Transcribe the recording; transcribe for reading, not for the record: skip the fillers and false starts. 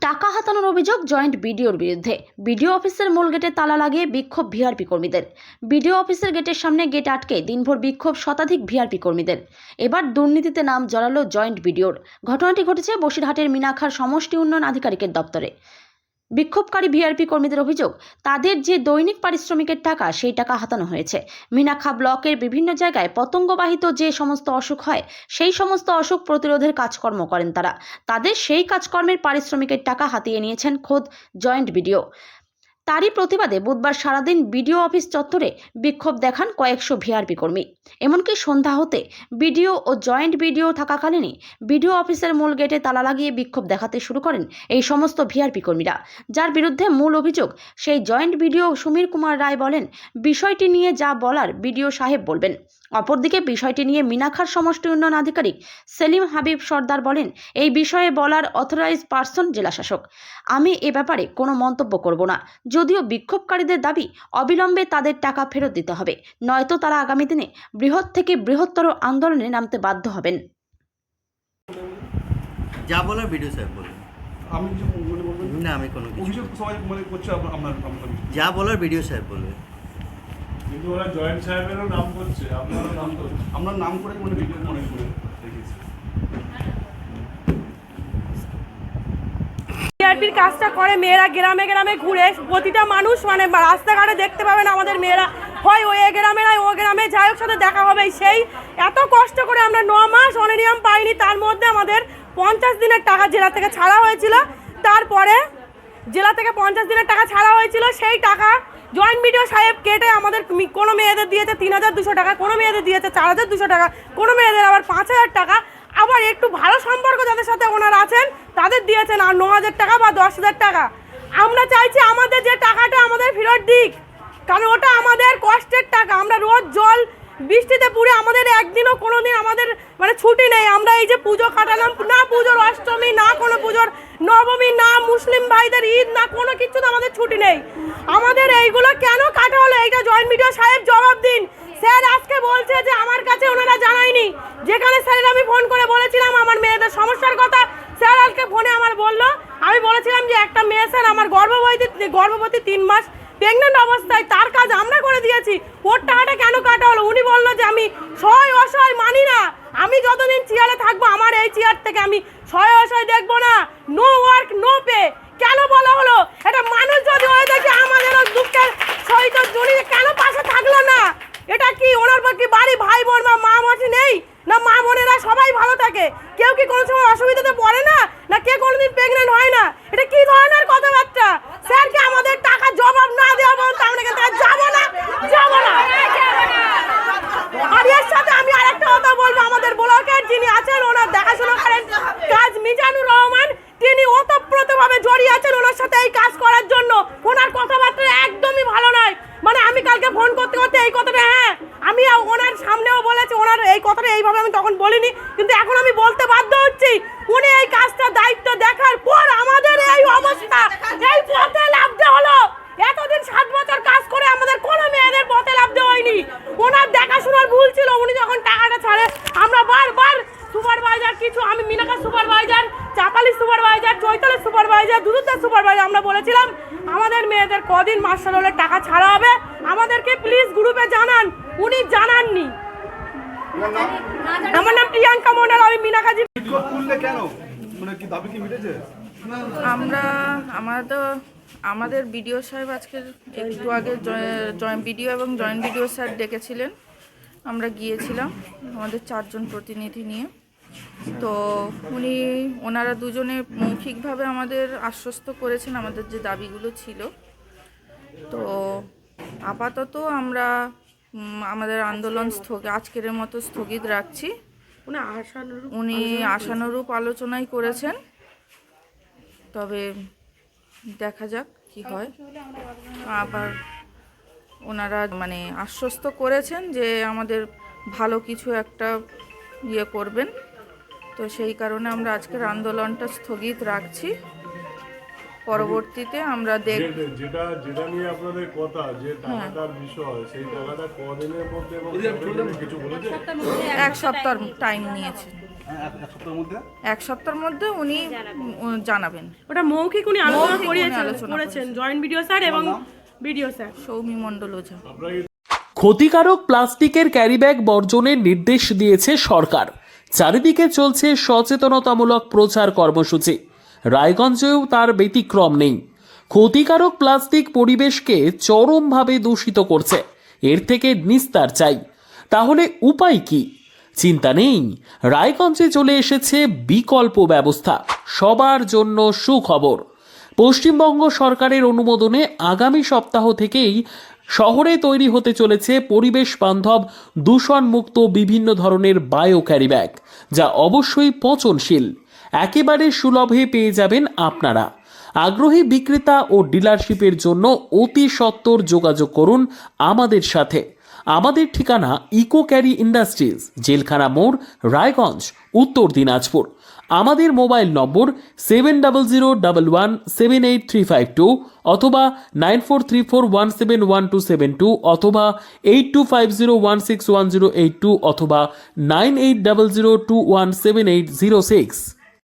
টাকা হাতানোর অভিযোগ জয়েন্ট বিডিওর বিরুদ্ধে। বিডিও অফিসের মূল গেটে তালা লাগিয়ে বিক্ষোভ ভিআরপি কর্মীদের। বিডিও অফিসের গেটের সামনে গেট আটকে দিনভর বিক্ষোভ শতাধিক ভিআরপি কর্মীদের। এবার দুর্নীতিতে নাম জড়ালো জয়েন্ট বিডিওর। ঘটনাটি ঘটেছে বসিরহাটের মিনাখার সমষ্টি উন্নয়ন আধিকারিকের দপ্তরে। বিক্ষোভকারী ভিআরপি কর্মীদের অভিযোগ, তাদের যে দৈনিক পারিশ্রমিকের টাকা সেই টাকা হাতানো হয়েছে। মিনাখা ব্লকের বিভিন্ন জায়গায় পতঙ্গবাহিত যে সমস্ত অসুখ হয় সেই সমস্ত অসুখ প্রতিরোধের কাজকর্ম করেন তারা। তাদের সেই কাজকর্মের পারিশ্রমিকের টাকা হাতিয়ে নিয়েছেন খোদ জয়েন্ট বিডিও। তারই প্রতিবাদে বুধবার সারাদিন বিডিও অফিস চত্বরে বিক্ষোভ দেখান কয়েকশো ভিআরপি কর্মী। এমনকি সন্ধ্যা হতে বিডিও ও জয়েন্ট বিডিও থাকাকালীনই বিডিও অফিসের মূল গেটে তালা লাগিয়ে বিক্ষোভ দেখাতে শুরু করেন এই সমস্ত ভিআরপি কর্মীরা। যার বিরুদ্ধে মূল অভিযোগ, সেই জয়েন্ট বিডিও সমীর কুমার রায় বলেন, বিষয়টি নিয়ে যা বলার বিডিও সাহেব বলবেন। অপরদিকে বিষয়টি নিয়ে মিনাখার সমষ্টি উন্নয়ন আধিকারিক সেলিম হাবিব সর্দার বলেন, এই বিষয়ে বলার অথরাইজ পার্সন জেলাশাসক। আমি এ ব্যাপারে কোনো মন্তব্য করব না। যদিও বিক্ষোভকারীদের দাবি অবিলম্বে তাদের টাকা ফেরত দিতে হবে, নয়তো তারা আগামী দিনে বৃহৎ থেকে বৃহত্তর আন্দোলনে নামতে বাধ্য হবেন। যা বলার ভিডিও সাহেব বলবেন। আমি কিছু বলবেন না, আমি কোনো কিছু অভিযোগ সবাই করছে আপনার যা বলার ভিডিও সাহেব বলবে। কিন্তু ওরা জয়েন্ট সাহেবেরও নাম করছে, আপনারও নাম করছে। আমরা নাম করে ভিডিও করে দেখেছি। টিআরপির কাজটা করে মেয়েরা গ্রামে গ্রামে ঘুরে, প্রতিটা মানুষ মানে রাস্তাঘাটে দেখতে পাবেন আমাদের মেয়েরা, হয় ওই গ্রামে নয় ও গ্রামে, যাই হোক সাথে দেখা হবে। সেই এত কষ্ট করে আমরা 9 মাস অনিয়ম পাইনি, তার মধ্যে আমাদের 50 দিনের টাকা জেলা থেকে ছাড়া হয়েছিল। তারপরে জেলা থেকে 50 দিনের টাকা ছাড়া হয়েছিল, সেই টাকা জয়েন্ট বিডিও সাহেব কেটে আমাদের কোনো মেয়েদের দিয়েছে 3200 টাকা, কোনো মেয়েদের দিয়েছে 4200 টাকা, কোনো মেয়েদের আবার 5000 টাকা, আবার একটু ভালো সম্পর্ক যাদের সাথে ওনারা আছেন তাদের দিয়েছেন আর 9000 টাকা বা 10000 টাকা। আমরা চাইছি আমাদের যে টাকাটা আমাদের ফেরত দিক, কারণ ওটা আমাদের কষ্টের টাকা। আমরা রোজ জল বৃষ্টিতে পুড়ে, আমাদের একদিনও কোনো দিন আমাদের মানে ছুটি নেই। আমরা এই যে পুজো কাটালাম, না পুজোর অষ্টমী, না কোনো পুজোর নবমী, না মুসলিম ভাইদের ঈদ, না কোনো কিছু তো আমাদের ছুটি নেই। আমাদের এইগুলো কেন কাটা হলো, এইটা জয়েন্ট বিডিও সাহেব জবাব দিন। স্যার আজকে বলছে যে আমার কাছে ওনারা জানায়নি, যেখানে স্যারের আমি ফোন করে বলেছিলাম আমার মেয়েদের সমস্যার কথা, স্যার আজকে ফোনে আমার বললো, আমি বলেছিলাম যে একটা মেয়ে স্যার আমার গর্ভবতী 3 মাস প্রেগনেন্ট অবস্থায়, তার কাজ আমরা করে দিয়েছি, ওর টাকাটা কেন কাটা হলো? উনি বললো যে আমি সহায় অসহায় মানি না, আমি যতদিন চেয়ারে থাকবো আমার এই চেয়ার থেকে আমি সহায় অসহায় দেখবো না, নো ওয়ার্ক নো পে। কেন বলা হলো? এটা মানুষ যদি হয়ে দেখে আমাদেরও দুঃখের সহিত জড়িয়ে কেন পাশে থাকলো না? এটা কি ওনার কি বাড়ি ভাই বোন বা মা মাসি নেই? না মা বোনেরা সবাই ভালো থাকে, কেউ কি কোনো সময় অসুবিধাতে পড়ে না? না কে কোনোদিন প্রেগনেন্ট হয় না? এটা কি ধরনের কথাবার্তা? স্যারকে আমাদের টাকা জবাব না দেওয়া পর্যন্ত আমরা এখান থেকে যাবো না। আর এর সাথে আমি আরেকটা কথা বলবো, আমাদের ব্লকের যিনি আছেন ওনার দেখাশোনা করেন কাজ মিজানুর রহমান, তিনি ওতপ্রোতভাবে জড়িয়ে আছেন ওনার সাথে এই কাজ করার জন্য। ওনার কথাবার্তা একদমই ভালো নয়। মানে আমি কালকে ফোন করতে করতে এই কথাটা, হ্যাঁ আমি ওনার সামনেও বলেছি, ওনার এই কথাটা এইভাবে আমি তখন বলিনি, কিন্তু এখন আমি বলতে বাধ্য হচ্ছি। উনি এই কাজটা দায়িত্ব দেখার পর আমাদের এই অবস্থা, এই পথে লাভতে হলো। এতদিন 7 বছর কাজ করে আমাদের কোনো মেয়েদের পথে লাভতে হয়নি। ওনার দেখাশোনার ভুল ছিল। উনি যখন টাকাটা ছাড়ে আমরা বারবার সুপারভাইজার কিছু, আমি Minaka supervisor, Chapali supervisor, Chaitali supervisor, দুদুদার সুপারভাইজার, আমরা বলেছিলাম আমাদের মেয়েদের কদিন মাস্টার হলে টাকা ছাড়া হবে, আমাদেরকে প্লিজ গ্রুপে জানান। উনি জানাননি। আমার নাম প্রিয়াঙ্কা মন্ডল, আমি মিনাকাজি। কেন মানে কি দাবি কি মিটেছে? আমাদের বিডিও সাহেব আজকে একটু আগে জয়েন্ট বিডিও এবং জয়েন্ট বিডিও স্যার ডেকেছিলেন, আমরা গিয়েছিলাম আমাদের 4 জন প্রতিনিধি নিয়ে। তো ওনারা দুজনে মৌখিকভাবে আমাদের আশ্বস্ত করেছেন আমাদের যে দাবিগুলো ছিল। তো আপাতত আমরা আমাদের আন্দোলন আজকের মতো স্থগিত রাখছি। উনি আশানুরূপ আলোচনাই করেছেন, তবে দেখা যাক কি হয়। আবার ওনারা মানে আশ্বস্ত করেছেন যে আমাদের ভালো কিছু একটা করবেন। তো সেই কারণে আমরা আজকের আন্দোলনটা স্থগিত রাখছি। পরবর্তীতে আমরা যেটা নিয়ে আপনাদের কথা, যে টাকাটার বিষয়, সেই টাকাটা কদিনের মধ্যে এবং কিছু বলেছে? 1 সপ্তাহ টাইম নিয়েছে। এক সপ্তাহের মধ্যে এক সপ্তাহের মধ্যে উনি জানাবেন। ওটা মৌখিক উনি আলোচনা মৌখিক উনি করিয়েছেন আলোচনা করেছেন জয়েন্ট ভিডিও স্যার এবং ভিডিও স্যার। সৌমি মণ্ডল ওঝা। ক্ষতিকারক প্লাস্টিকের ক্যারিব্যাগ বর্জনের নির্দেশ দিয়েছে সরকার। চারিদিকে চলছে সচেতনতামূলক প্রচার কর্মসূচি। রায়গঞ্জেও তার ব্যতিক্রম নেই। ক্ষতিকারক প্লাস্টিক পরিবেশকে চরমভাবে দূষিত করছে। এর থেকে নিস্তার চাই। তাহলে উপায় কি? চিন্তা নেই, রায়গঞ্জে চলে এসেছে বিকল্প ব্যবস্থা। সবার জন্য সুখবর। পশ্চিমবঙ্গ সরকারের অনুমোদনে আগামী সপ্তাহ থেকেই শহরে তৈরি হতে চলেছে পরিবেশ বান্ধব দূষণমুক্ত বিভিন্ন ধরনের বায়ো ক্যারিব্যাগ, যা অবশ্যই পচনশীল। একেবারে সুলভে পেয়ে যাবেন আপনারা। আগ্রহী বিক্রেতা ও ডিলারশিপের জন্য অতি সত্বর যোগাযোগ করুন আমাদের সাথে। আমাদের ঠিকানা ইকো ক্যারি ইন্ডাস্ট্রিজ, জেলখানা মোড়, রায়গঞ্জ, উত্তর দিনাজপুর। আমাদের মোবাইল নম্বর 7001178352 অথবা 9434171272 অথবা 8250161082 অথবা 9800217806।